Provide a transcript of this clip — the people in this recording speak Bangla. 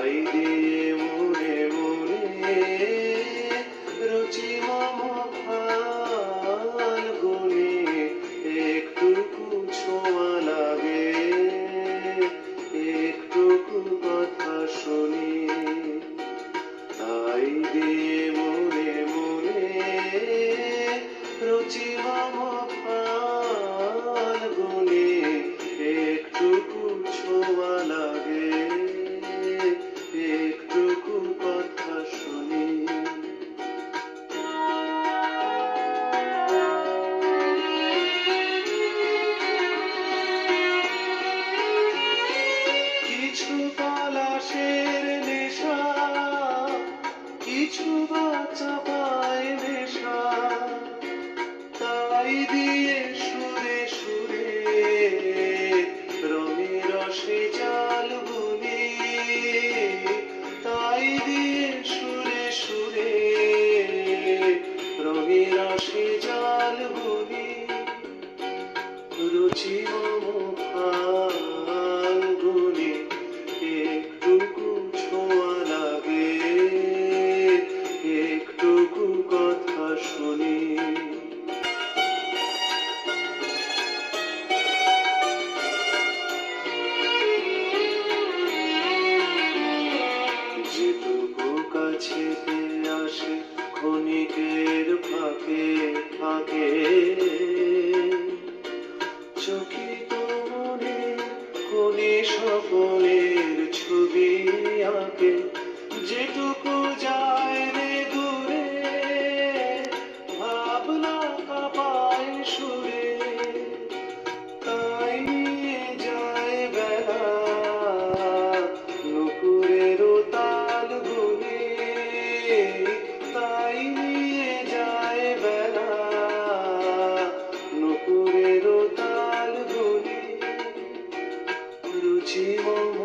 তাই দিয়ে মনে মনে রুচি মম ফাল্গুনে একটুকু ছোঁয়া লাগে, একটুকু কথা শুনি। তাই দিয়ে মনে মনে রুচি মম ফাল্গুনে একটুকু ছোঁয়া লাগে, একটুকু কথা শুনি। কিছু পলাশের নেশা, কিছু বা চাপায় নেশা, তাই দিয়ে সুরে সুরে রঙে রসে জাল বুনি। তাই দিয়ে সুরে সুরে রঙে রসে জাল বুনি। রুচি মম ফাল্গুনে একটুকু ছোঁয়া লাগে, একটুকু কথা শুনি। যেটুকু কাছেতে আসে ক্ষণিকের ফাঁকে ফাঁকে, চকিত মনে কোনে স্বপনের ছবি আঁকে। যেটুকু যায় রে দূরে ভাবনা কাঁপায় সুরে, তাই নিয়ে যায় বেলা নুপুরের তাল গুনে। তাই নিয়ে যায় বেলা নুপুরের তাল গুনে। রুচি মম